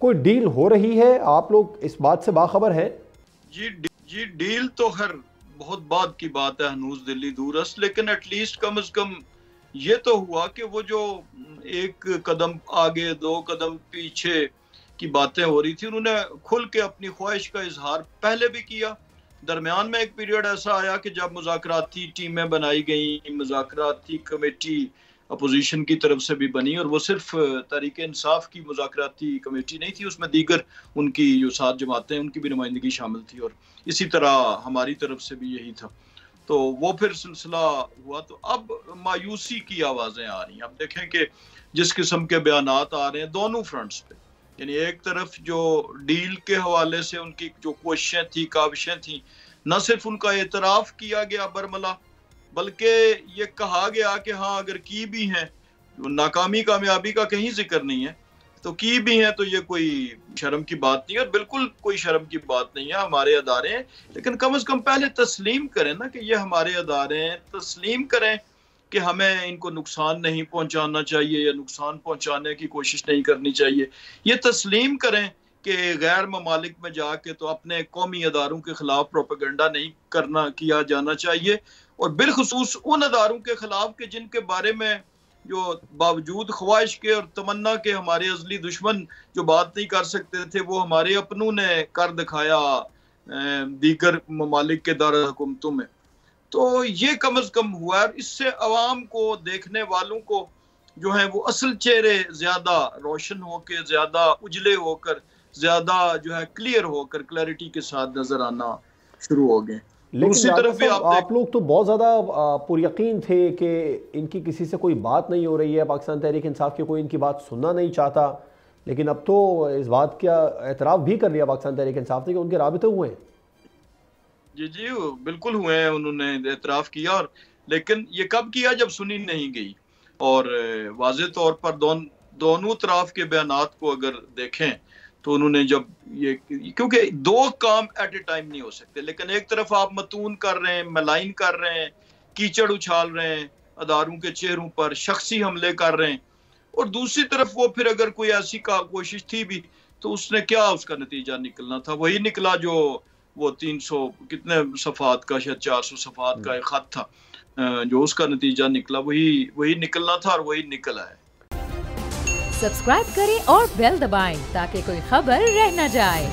کوئی ڈیل ہو رہی ہے؟ آپ لوگ اس بات سے باخبر ہیں؟ جی ڈیل تو خیر بہت بعد کی بات ہے، ہنوز دلی دور است، لیکن ایٹ لیسٹ کم از کم یہ تو ہوا کہ وہ جو ایک قدم آگے 2 قدم پیچھے کی باتیں ہو رہی تھی، انہوں نے کھل کے اپنی خواہش کا اظہار پہلے بھی کیا۔ درمیان میں ایک پیریڈ ایسا آیا کہ جب مذاکراتی ٹیمیں بنائی گئیں، مذاکراتی کمیٹی اپوزیشن کی طرف سے بھی بنی، اور وہ صرف تحریک انصاف کی مذاکراتی کمیٹی نہیں تھی، اس میں دیگر ان کی جو 7 جماعتیں ان کی بھی نمائندگی شامل تھی، اور اسی طرح ہماری طرف سے بھی یہی تھا۔ تو وہ پھر سلسلہ ہوا، تو اب مایوسی کی آوازیں آ رہی ہیں۔ اب دیکھیں کہ جس قسم کے بیانات آ رہے ہیں دونوں فرنٹس پہ، یعنی ایک طرف جو ڈیل کے حوالے سے ان کی جو کوششیں تھیں، کاوشیں تھیں، نہ صرف ان کا اعتراف کیا گیا برملا، بلکہ یہ کہا گیا کہ ہاں اگر کی بھی ہیں، ناکامی کامیابی کا کہیں ذکر نہیں ہے، تو کی بھی ہیں تو یہ کوئی شرم کی بات نہیں ہے، اور بالکل کوئی شرم کی بات نہیں ہے، ہمارے ادارے ہیں۔ لیکن کم از کم پہلے تسلیم کریں نا کہ یہ ہمارے ادارے ہیں، تسلیم کریں کہ ہمیں ان کو نقصان نہیں پہنچانا چاہیے یا نقصان پہنچانے کی کوشش نہیں کرنی چاہیے۔ یہ تسلیم کریں کہ غیر ممالک میں جا کے تو اپنے قومی اداروں کے خلاف پروپیگنڈا نہیں کیا جانا چاہیے، اور بالخصوص ان اداروں کے خلاف کہ جن کے بارے میں جو باوجود خواہش کے اور تمنا کے ہمارے ازلی دشمن جو بات نہیں کر سکتے تھے، وہ ہمارے اپنوں نے کر دکھایا دیگر ممالک کے دارالحکومتوں میں۔ تو یہ کم از کم ہوا ہے، اس سے عوام کو، دیکھنے والوں کو جو ہیں وہ اصل چہرے زیادہ روشن ہو کے، زیادہ اجلے ہو کر، زیادہ جو ہے کلیئر ہو کر، کلیئرٹی کے ساتھ نظر آنا شروع ہو گئے۔ لیکن راجہ صاحب آپ لوگ تو بہت زیادہ پر یقین تھے کہ ان کی کسی سے کوئی بات نہیں ہو رہی ہے، پاکستان تحریک انصاف کی کوئی ان کی بات سننا نہیں چاہتا، لیکن اب تو اس بات کا اعتراف بھی کر لیا پاکستان تحریک انصاف نے کہ ان کے رابطے ہوئے ہیں۔ جی بالکل ہوئے ہیں، انہوں نے اعتراف کیا، اور لیکن یہ کب کیا؟ جب سنی نہیں گئی۔ اور واضح طور پر دونوں طرف کے بیانات کو اگر دیکھیں تو انہوں نے جب یہ، کیونکہ 2 کام ایٹ اے ٹائم نہیں ہو سکتے، لیکن ایک طرف آپ متون کر رہے ہیں، ملائن کر رہے ہیں، کیچڑ اچھال رہے ہیں اداروں کے چہروں پر، شخصی حملے کر رہے ہیں، اور دوسری طرف وہ پھر اگر کوئی ایسی کوشش تھی بھی تو اس نے کیا، اس کا نتیجہ نکلنا تھا وہی نکلا جو وہ 300 کتنے صفحات کا، شاید 400 صفحات کا ایک خط تھا، جو اس کا نتیجہ نکلا وہی نکلنا تھا، اور وہی نکلا ہے۔ سبسکرائب کریں اور بیل دبائیں تاکہ کوئی خبر رہ نہ جائے۔